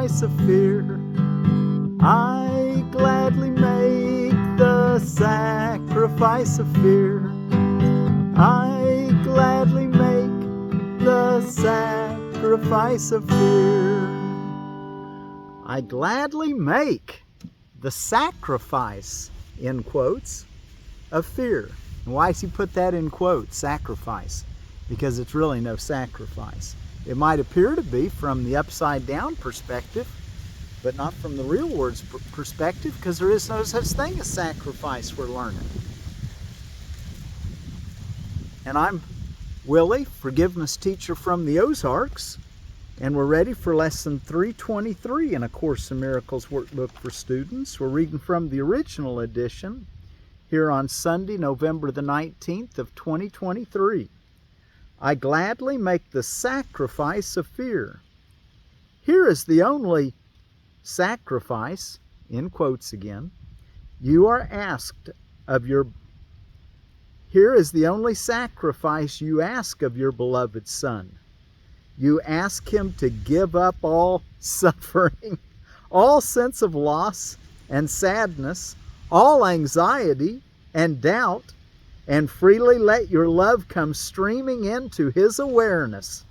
sacrifice of fear. I gladly make the sacrifice of fear. I gladly make the sacrifice of fear. I gladly make the sacrifice, in quotes, of fear. And why does he put that in quotes, sacrifice? Because it's really no sacrifice. It might appear to be from the upside down perspective, but not from the real world's perspective, because there is no such thing as sacrifice, we're learning. And I'm Willie, forgiveness teacher from the Ozarks, and we're ready for lesson 323 in A Course in Miracles workbook for students. We're reading from the original edition here on Sunday, November the 19th of 2023. I gladly make the sacrifice of fear. Here is the only sacrifice, in quotes again, you are asked of your. Here is the only sacrifice you ask of your beloved Son. You ask him to give up all suffering, all sense of loss and sadness, all anxiety and doubt, and freely let your love come streaming into his awareness,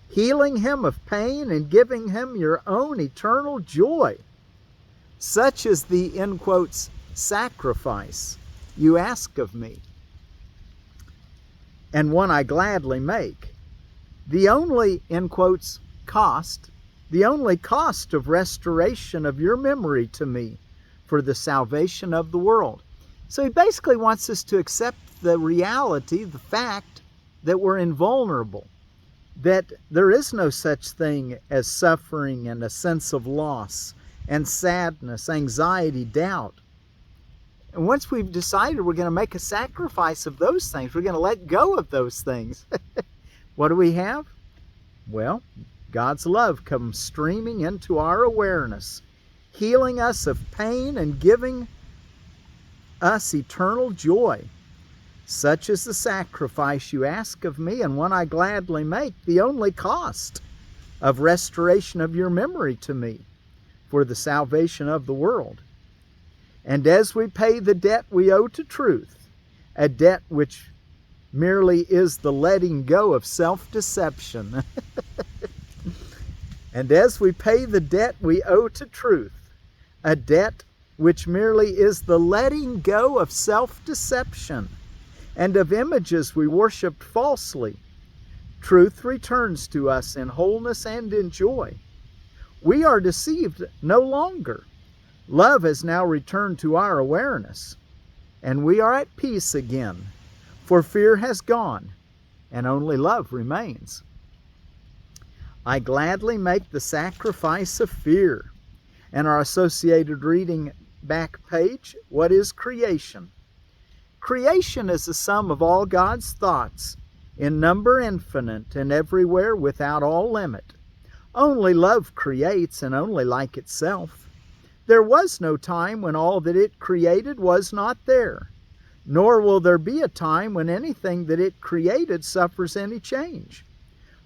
healing him of pain and giving him your own eternal joy. Such is the, in quotes, sacrifice you ask of me, and one I gladly make. The only, in quotes, cost, the only cost of restoration of your memory to me for the salvation of the world. So he basically wants us to accept the reality, the fact that we're invulnerable, that there is no such thing as suffering and a sense of loss and sadness, anxiety, doubt. And once we've decided we're going to make a sacrifice of those things, we're going to let go of those things. What do we have? Well, God's love comes streaming into our awareness, healing us of pain and giving us eternal joy. Such is the sacrifice you ask of me, and one I gladly make, the only cost of restoration of your memory to me for the salvation of the world. And as we pay the debt we owe to truth, a debt which merely is the letting go of self-deception. And as we pay the debt we owe to truth, a debt which merely is the letting go of self-deception and of images we worshipped falsely, truth returns to us in wholeness and in joy. We are deceived no longer. Love has now returned to our awareness, and we are at peace again. For fear has gone, and only love remains. I gladly make the sacrifice of fear. And our associated reading back page, what is creation? Creation is the sum of all God's thoughts, in number infinite and everywhere without all limit. Only love creates, and only like itself. There was no time when all that it created was not there. Nor will there be a time when anything that it created suffers any change.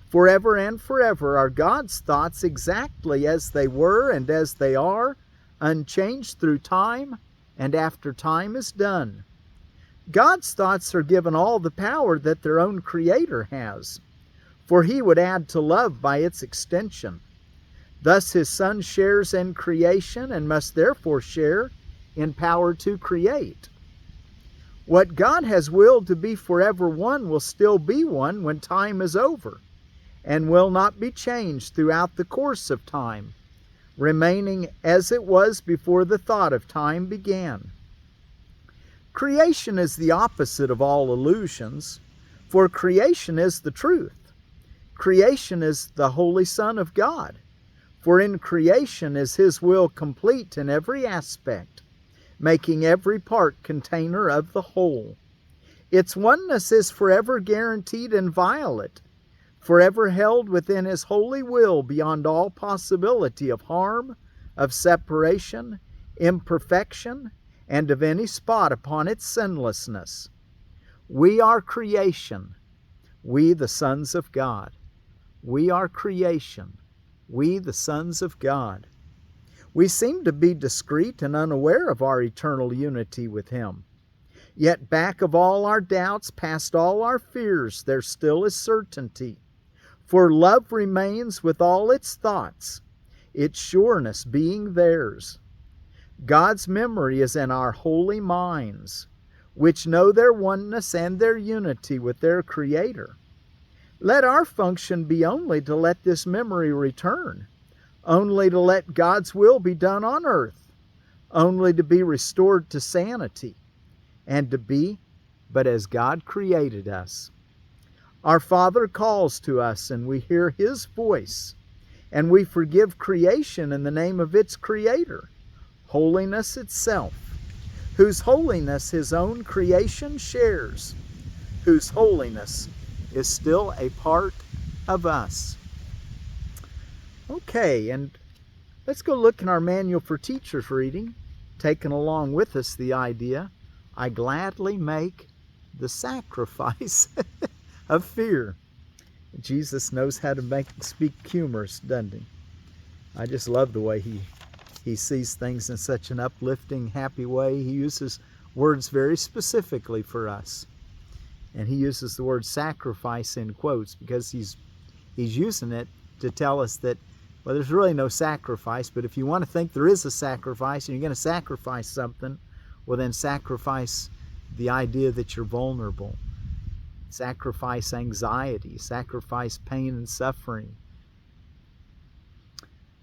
Forever and forever are God's thoughts exactly as they were and as they are, unchanged through time and after time is done. God's thoughts are given all the power that their own Creator has, for He would add to love by its extension. Thus His Son shares in creation and must therefore share in power to create. What God has willed to be forever one will still be one when time is over, and will not be changed throughout the course of time, remaining as it was before the thought of time began. Creation is the opposite of all illusions, for creation is the truth. Creation is the Holy Son of God, for in creation is His will complete in every aspect, making every part container of the whole. Its oneness is forever guaranteed and inviolate, forever held within His holy will beyond all possibility of harm, of separation, imperfection, and of any spot upon its sinlessness. We are creation, we the sons of God. We are creation, we the sons of God. We seem to be discreet and unaware of our eternal unity with Him. Yet back of all our doubts, past all our fears, there still is certainty. For love remains with all its thoughts, its sureness being theirs. God's memory is in our holy minds, which know their oneness and their unity with their Creator. Let our function be only to let this memory return, only to let God's will be done on earth, only to be restored to sanity, and to be but as God created us. Our Father calls to us, and we hear His voice, and we forgive creation in the name of its Creator, holiness itself, whose holiness His own creation shares, whose holiness is still a part of us. Okay, and let's go look in our Manual for Teachers reading, taking along with us the idea, I gladly make the sacrifice of fear. Jesus knows how to speak humorous, doesn't He? I just love the way He sees things in such an uplifting, happy way. He uses words very specifically for us. And He uses the word sacrifice in quotes because He's using it to tell us that, well, there's really no sacrifice, but if you want to think there is a sacrifice and you're going to sacrifice something, well, then sacrifice the idea that you're vulnerable. Sacrifice anxiety. Sacrifice pain and suffering.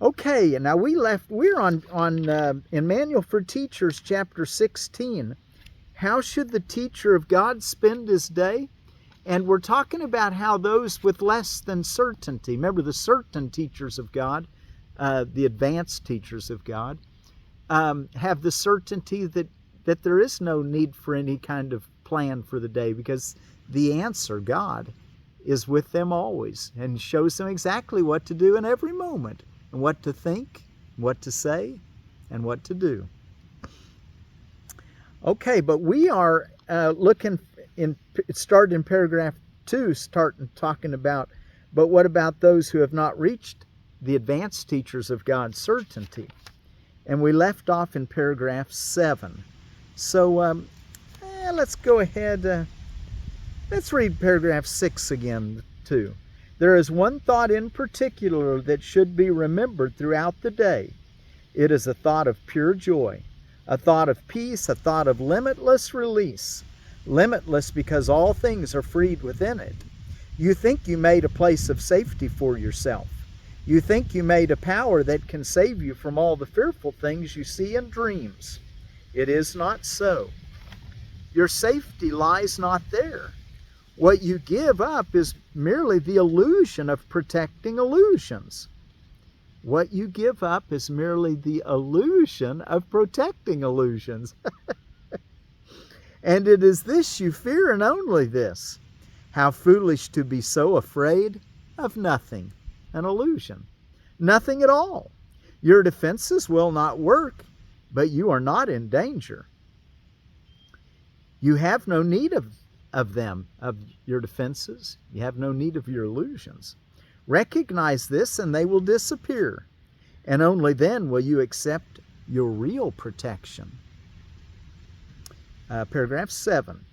Okay, and now we're on in Manual for Teachers, chapter 16. How should the teacher of God spend his day? And we're talking about how those with less than certainty, remember the certain teachers of God, the advanced teachers of God, have the certainty that there is no need for any kind of plan for the day because the answer, God, is with them always and shows them exactly what to do in every moment and what to think, what to say, and what to do. Okay, but we are looking it started in paragraph 2, talking about, but what about those who have not reached the advanced teachers of God's certainty? And we left off in paragraph 7. So let's go ahead. Let's read paragraph 6 again, too. There is one thought in particular that should be remembered throughout the day. It is a thought of pure joy, a thought of peace, a thought of limitless release. Limitless because all things are freed within it. You think you made a place of safety for yourself. You think you made a power that can save you from all the fearful things you see in dreams. It is not so. Your safety lies not there. What you give up is merely the illusion of protecting illusions. What you give up is merely the illusion of protecting illusions. And it is this you fear, and only this. How foolish to be so afraid of nothing, an illusion. Nothing at all. Your defenses will not work, but you are not in danger. You have no need of them, of your defenses. You have no need of your illusions. Recognize this and they will disappear. And only then will you accept your real protection. Paragraph 7.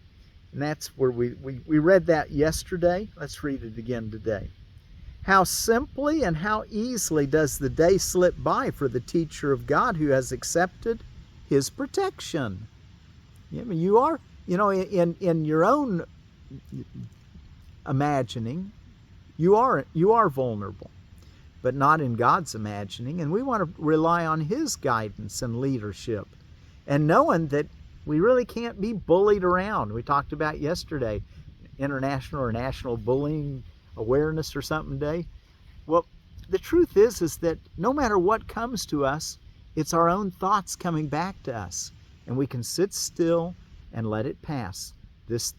And that's where we read that yesterday. Let's read it again today. How simply and how easily does the day slip by for the teacher of God who has accepted His protection. I mean, you are, in your own imagining, you are vulnerable, but not in God's imagining. And we want to rely on His guidance and leadership, and knowing that we really can't be bullied around. We talked about yesterday, International or National Bullying Awareness or something day. Well, the truth is that no matter what comes to us, it's our own thoughts coming back to us, and we can sit still and let it pass. This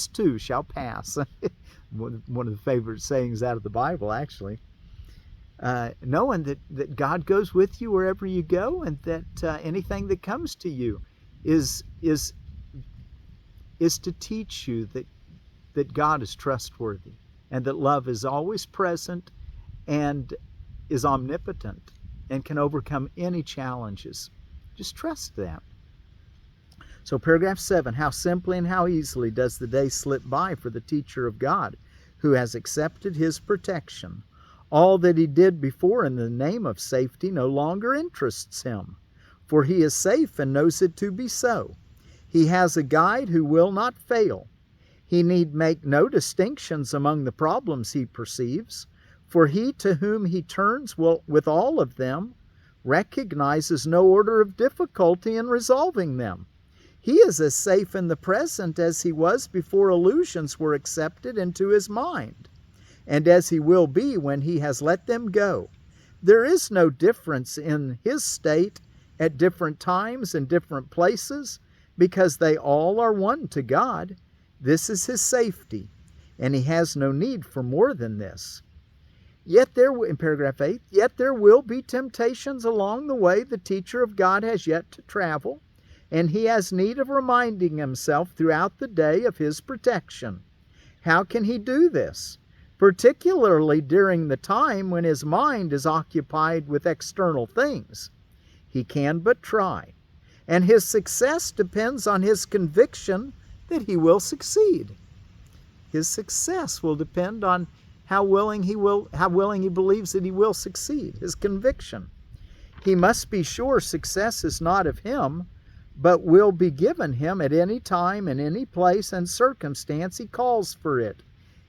too shall pass. One of the favorite sayings out of the Bible, actually. Knowing that God goes with you wherever you go, and that anything that comes to you is to teach you that God is trustworthy, and that love is always present, and is omnipotent and can overcome any challenges. Just trust that. So paragraph 7, how simply and how easily does the day slip by for the teacher of God who has accepted his protection. All that he did before in the name of safety no longer interests him, for he is safe and knows it to be so. He has a guide who will not fail. He need make no distinctions among the problems he perceives, for he to whom he turns will, with all of them, recognizes no order of difficulty in resolving them. He is as safe in the present as he was before illusions were accepted into his mind, and as he will be when he has let them go. There is no difference in his state at different times and different places, because they all are one to God. This is his safety, and he has no need for more than this. Yet in paragraph 8, yet there will be temptations along the way the teacher of God has yet to travel, and he has need of reminding himself throughout the day of his protection. How can he do this? Particularly during the time when his mind is occupied with external things. He can but try, and his success depends on his conviction that he will succeed. His success will depend on how willing he believes that he will succeed, his conviction. He must be sure success is not of him, but will be given him at any time, in any place and circumstance he calls for it.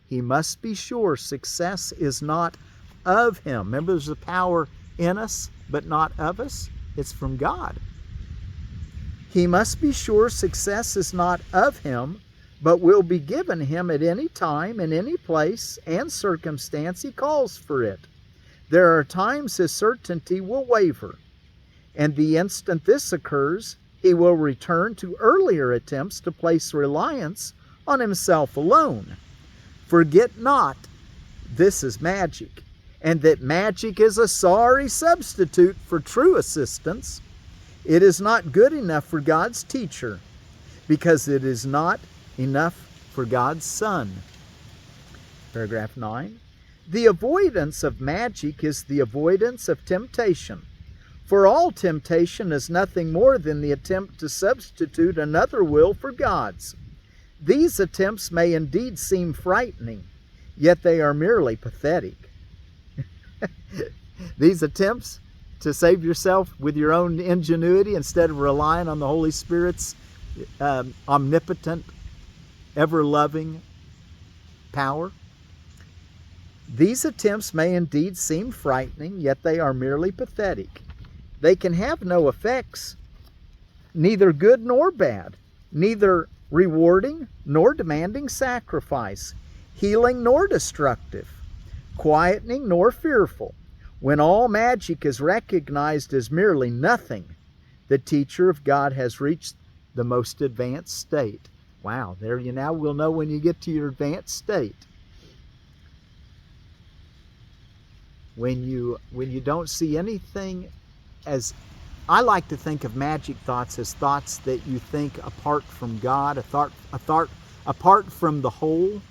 He must be sure success is not of him. Remember, there's a power in us, but not of us. It's from God. He must be sure success is not of him, but will be given him at any time, in any place and circumstance he calls for it. There are times his certainty will waver, and the instant this occurs, he will return to earlier attempts to place reliance on himself alone. Forget not, this is magic, and that magic is a sorry substitute for true assistance. It is not good enough for God's teacher, because it is not enough for God's son. Paragraph 9. The avoidance of magic is the avoidance of temptation. For all temptation is nothing more than the attempt to substitute another will for God's. These attempts may indeed seem frightening, yet they are merely pathetic. These attempts to save yourself with your own ingenuity instead of relying on the Holy Spirit's omnipotent, ever-loving power. These attempts may indeed seem frightening, yet they are merely pathetic. They can have no effects, neither good nor bad, neither rewarding nor demanding sacrifice, healing nor destructive, quietening nor fearful. When all magic is recognized as merely nothing, the teacher of God has reached the most advanced state. Wow, there you now will know when you get to your advanced state. When you don't see anything as, I like to think of magic thoughts as thoughts that you think apart from God, a thought apart from the whole,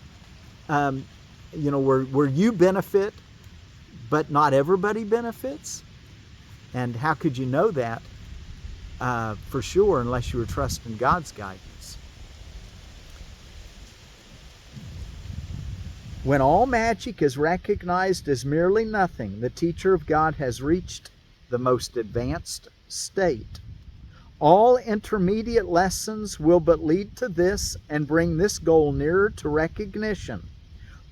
where you benefit, but not everybody benefits. And how could you know that for sure unless you were trusting God's guidance? When all magic is recognized as merely nothing, the teacher of God has reached the most advanced state. All intermediate lessons will but lead to this and bring this goal nearer to recognition.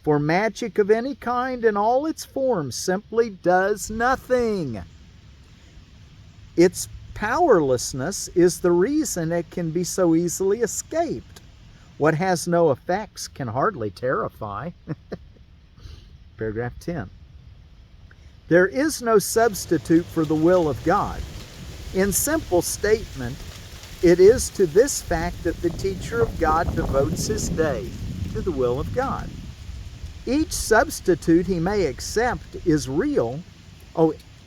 For magic of any kind in all its forms simply does nothing. Its powerlessness is the reason it can be so easily escaped. What has no effects can hardly terrify. Paragraph 10. There is no substitute for the will of God. In simple statement, it is to this fact that the teacher of God devotes his day to the will of God. Each substitute he may accept is real.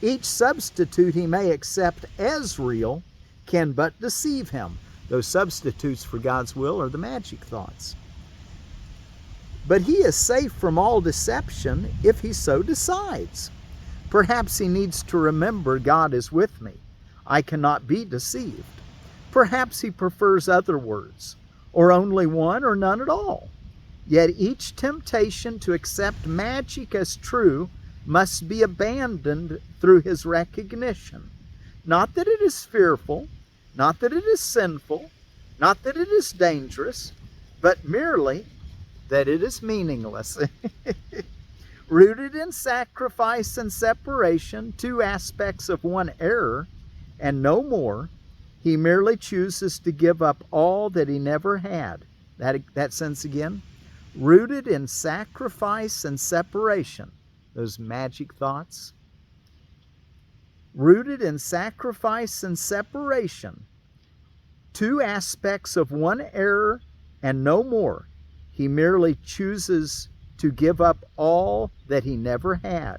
Each substitute he may accept as real can but deceive him. Those substitutes for God's will are the magic thoughts. But he is safe from all deception if he so decides. Perhaps he needs to remember God is with me. I cannot be deceived. Perhaps he prefers other words, or only one or none at all. Yet each temptation to accept magic as true must be abandoned through his recognition. Not that it is fearful, not that it is sinful, not that it is dangerous, but merely that it is meaningless. Rooted in sacrifice and separation, two aspects of one error, and no more, he merely chooses to give up all that he never had. That sentence again. Rooted in sacrifice and separation. Those magic thoughts. Rooted in sacrifice and separation, two aspects of one error and no more, he merely chooses to give up all that he never had.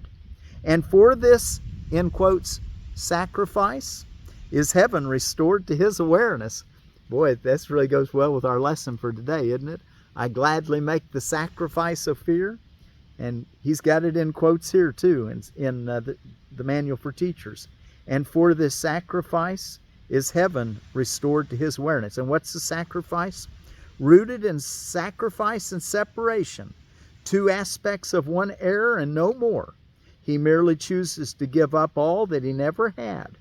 And for this, in quotes, sacrifice, is heaven restored to his awareness. Boy, this really goes well with our lesson for today, isn't it? I gladly make the sacrifice of fear. And he's got it in quotes here too, in the Manual for Teachers. And for this sacrifice is heaven restored to his awareness. And what's the sacrifice? Rooted in sacrifice and separation, two aspects of one error and no more. He merely chooses to give up all that he never had.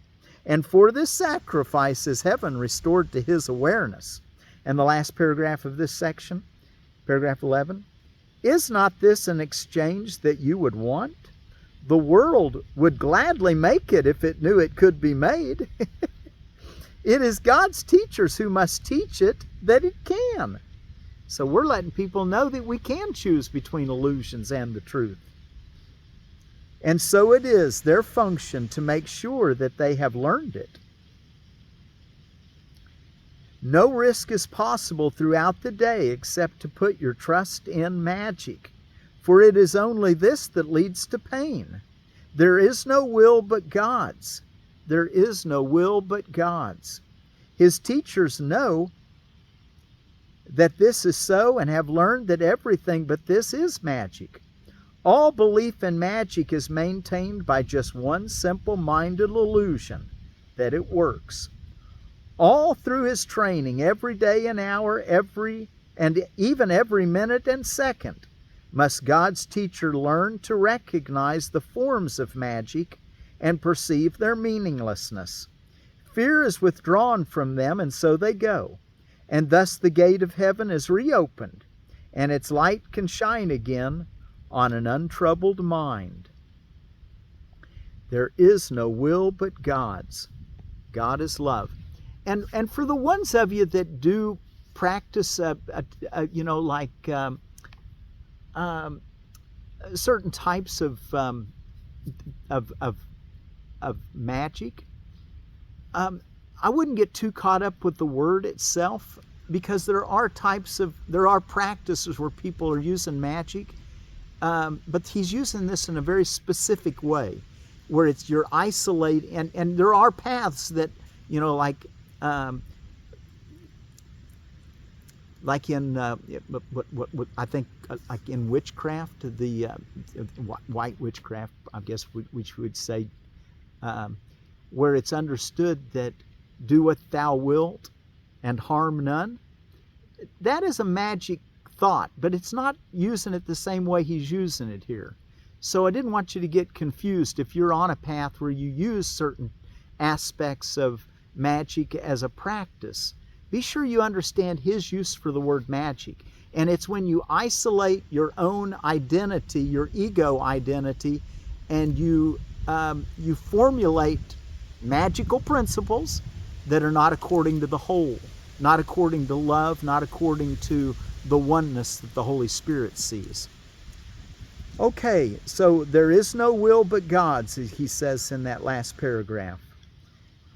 And for this sacrifice is heaven restored to his awareness. And the last paragraph of this section, paragraph 11, is not this an exchange that you would want? The world would gladly make it if it knew it could be made. It is God's teachers who must teach it that it can. So we're letting people know that we can choose between illusions and the truth. And so it is their function to make sure that they have learned it. No risk is possible throughout the day except to put your trust in magic, for it is only this that leads to pain. There is no will but God's. There is no will but God's. His teachers know that this is so and have learned that everything but this is magic. All belief in magic is maintained by just one simple-minded illusion, that it works. All through his training, every day and hour, even every minute and second, must God's teacher learn to recognize the forms of magic and perceive their meaninglessness. Fear is withdrawn from them, and so they go. And thus the gate of heaven is reopened, and its light can shine again on an untroubled mind. There is no will but God's. God is love. And for the ones of you that do practice, certain types of magic, I wouldn't get too caught up with the word itself, because there are practices where people are using magic, but he's using this in a very specific way, where you're isolating, and there are paths that, like in what I think, like in witchcraft, the white witchcraft, I guess, which would say, where it's understood that do what thou wilt and harm none. That is a magic thought, but it's not using it the same way he's using it here. So I didn't want you to get confused if you're on a path where you use certain aspects of magic as a practice. Be sure you understand his use for the word magic. And it's when you isolate your own identity, your ego identity, and you formulate magical principles that are not according to the whole, not according to love, not according to the oneness that the Holy Spirit sees. Okay, so there is no will but God's, he says in that last paragraph.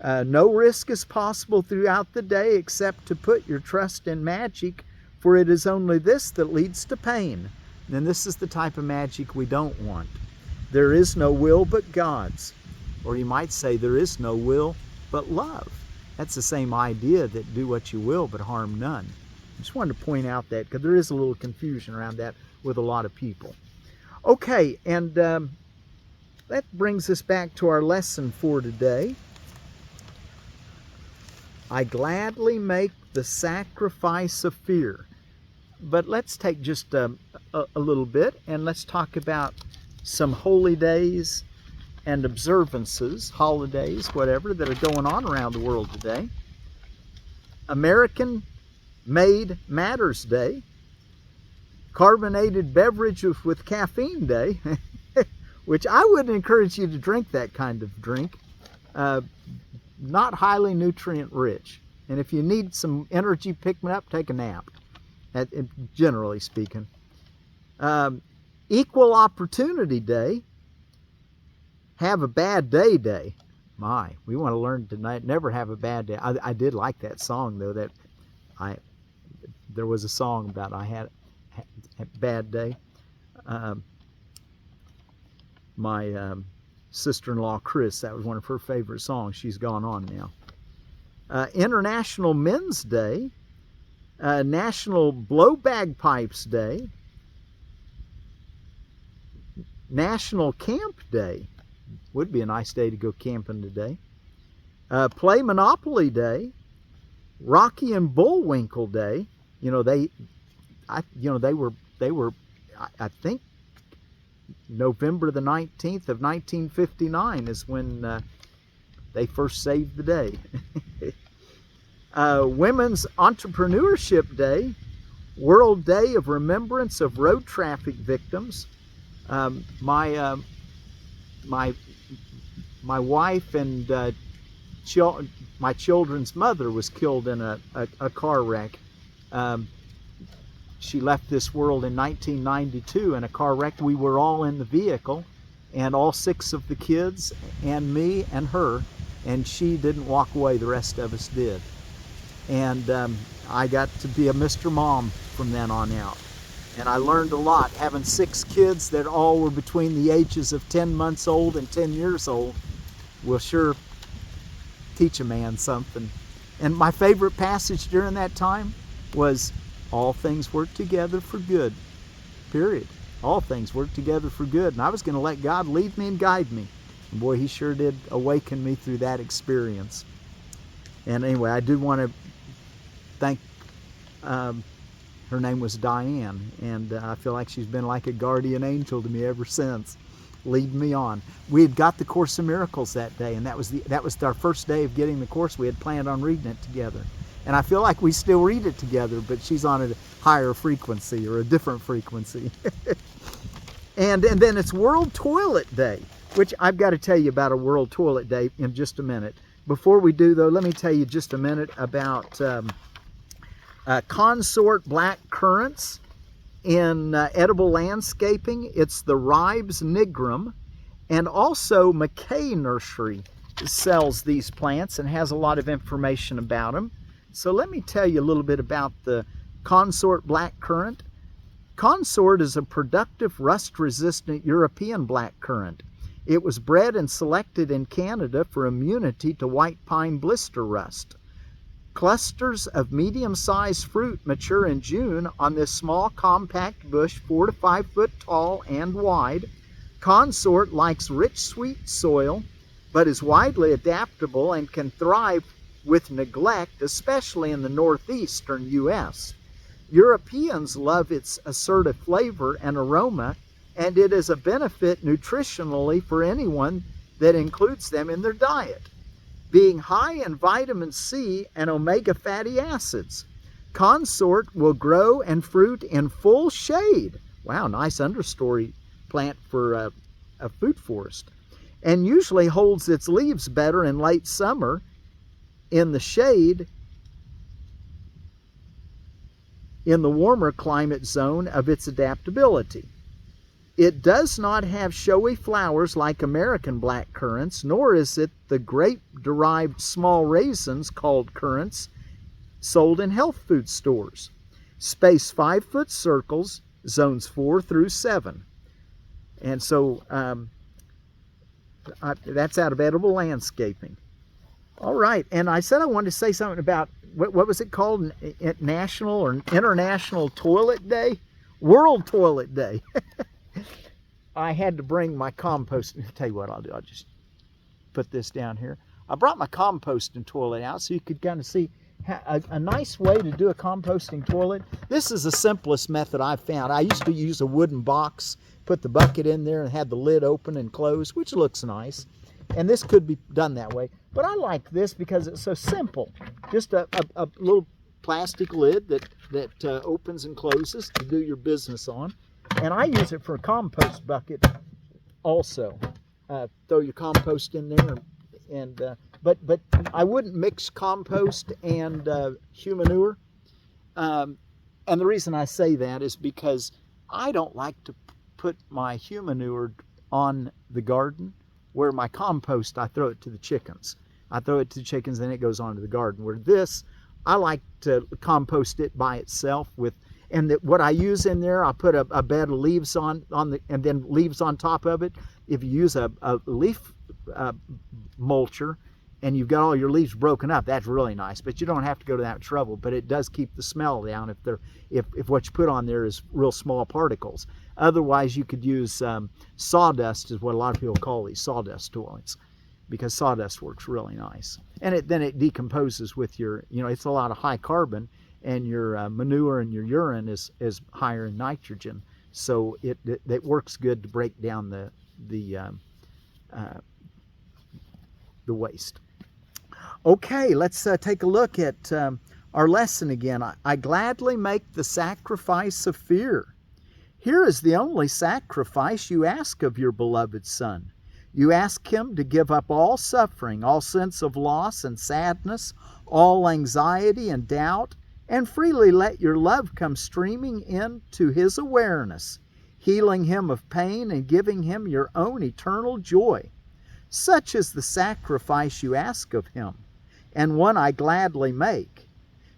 No risk is possible throughout the day except to put your trust in magic, for it is only this that leads to pain. And this is the type of magic we don't want. There is no will but God's. Or you might say there is no will but love. That's the same idea that do what you will but harm none. I just wanted to point out that because there is a little confusion around that with a lot of people. Okay, and that brings us back to our lesson for today. I gladly make the sacrifice of fear. But let's take just a little bit and let's talk about some holy days and observances, holidays, whatever, that are going on around the world today. American Made Matters Day, Carbonated Beverage with Caffeine Day, which I wouldn't encourage you to drink that kind of drink. Not highly nutrient rich. And if you need some energy pick me up, take a nap. Generally speaking. Equal Opportunity Day, Have a Bad Day Day. My, we want to learn to never have a bad day. I did like that song, though. There was a song about I had a bad day. My sister-in-law, Chris, that was one of her favorite songs. She's gone on now. International Men's Day, National Blow Bagpipes Day, National Camp Day. Would be a nice day to go camping today. Play Monopoly Day, Rocky and Bullwinkle Day. They were I think November the 19th of 1959 is when they first saved the day. Women's Entrepreneurship Day, World Day of Remembrance of Road Traffic Victims. My wife and my children's mother was killed in a car wreck. She left this world in 1992 in a car wreck. We were all in the vehicle, and all 6 of the kids and me and her, and she didn't walk away. The rest of us did. And I got to be a Mr. Mom from then on out. And I learned a lot. Having 6 kids that all were between the ages of 10 months old and 10 years old will sure teach a man something. And my favorite passage during that time was, all things work together for good, period. All things work together for good. And I was going to let God lead me and guide me. And boy, he sure did awaken me through that experience. And anyway, I do want to thank, her name was Diane, and I feel like she's been like a guardian angel to me ever since, leading me on. We had got the Course in Miracles that day, and that was our first day of getting the course. We had planned on reading it together. And I feel like we still read it together, but she's on a higher frequency or a different frequency. and then it's World Toilet Day, which I've got to tell you about a World Toilet Day in just a minute. Before we do, though, let me tell you just a minute about Consort black currants in edible landscaping. It's the Ribes nigrum, and also McKay Nursery sells these plants and has a lot of information about them. So let me tell you a little bit about the Consort black currant. Consort is a productive rust-resistant European black currant. It was bred and selected in Canada for immunity to white pine blister rust. Clusters of medium-sized fruit mature in June on this small, compact bush, 4 to 5 foot tall and wide. Consort likes rich, sweet soil, but is widely adaptable and can thrive with neglect, especially in the northeastern U.S. Europeans love its assertive flavor and aroma, and it is a benefit nutritionally for anyone that includes them in their diet. Being high in vitamin C and omega fatty acids, Consort will grow and fruit in full shade. Wow, nice understory plant for a food forest. And usually holds its leaves better in late summer in the shade in the warmer climate zone of its adaptability. It does not have showy flowers like American black currants, nor is it the grape-derived small raisins called currants sold in health food stores. Space 5-foot circles, zones 4 through 7. And so that's out of edible landscaping. All right, and I said I wanted to say something about, what was it called? National or International Toilet Day? World Toilet Day. I had to bring my compost. I'll tell you what I'll do. I'll just put this down here. I brought my composting toilet out so you could kind of see a nice way to do a composting toilet. This is the simplest method I've found. I used to use a wooden box, put the bucket in there and had the lid open and closed, which looks nice. And this could be done that way. But I like this because it's so simple. Just a little plastic lid that opens and closes to do your business on. And I use it for a compost bucket also. Throw your compost in there. But I wouldn't mix compost and humanure. And the reason I say that is because I don't like to put my humanure on the garden, where my compost, I throw it to the chickens. I throw it to the chickens and it goes onto the garden. Where this, I like to compost it by itself what I use in there, I put a bed of leaves on and then leaves on top of it. If you use a leaf mulcher and you've got all your leaves broken up, that's really nice, but you don't have to go to that trouble. But it does keep the smell down if what you put on there is real small particles. Otherwise, you could use sawdust, is what a lot of people call these, sawdust toilets, because sawdust works really nice. And then it decomposes with your, it's a lot of high carbon, and your manure and your urine is higher in nitrogen, so it works good to break down the waste. Okay, let's take a look at our lesson again. I gladly make the sacrifice of fear. Here is the only sacrifice you ask of your beloved Son. You ask Him to give up all suffering, all sense of loss and sadness, all anxiety and doubt, and freely let your love come streaming into His awareness, healing Him of pain and giving Him your own eternal joy. Such is the sacrifice you ask of Him, and one I gladly make,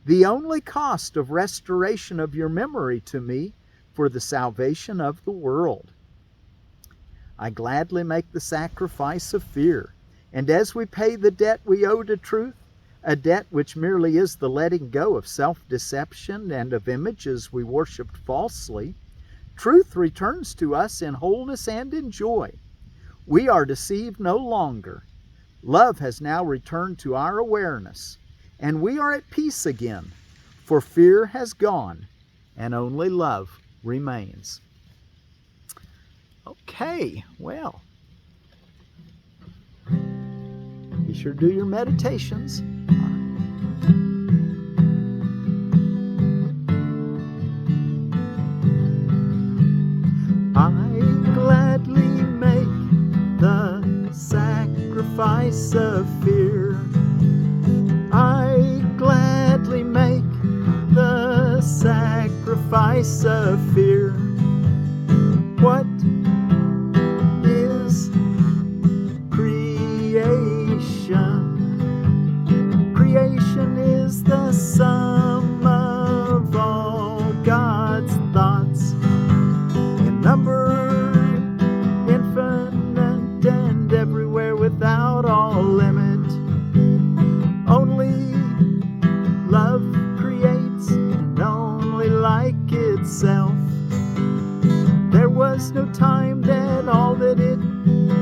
the only cost of restoration of your memory to me for the salvation of the world. I gladly make the sacrifice of fear, and as we pay the debt we owe to truth, a debt which merely is the letting go of self-deception and of images we worshipped falsely, truth returns to us in wholeness and in joy. We are deceived no longer. Love has now returned to our awareness, and we are at peace again, for fear has gone, and only love remains. Okay, well, be sure to do your meditations. I gladly make the sacrifice of fear. I gladly make the sacrifice of fear. What is creation? Creation is the sum of all God's thoughts, in number infinite and everywhere without all limit. Only love creates, and only like itself. There was no time that all that it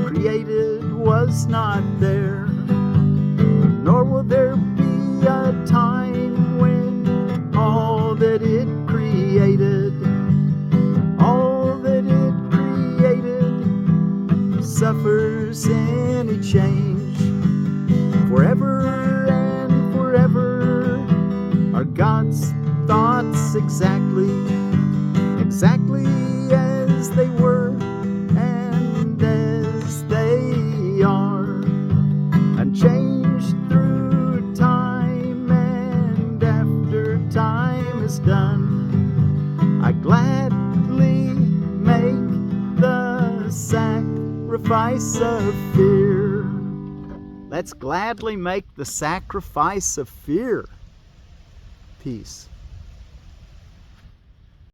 created was not there, nor will there be a time when all that it created, suffers any change. Forever and forever are God's thoughts exactly as they were and as they are, unchanged through time and after time is done. I gladly make the sacrifice of fear. Let's gladly make the sacrifice of fear. Peace.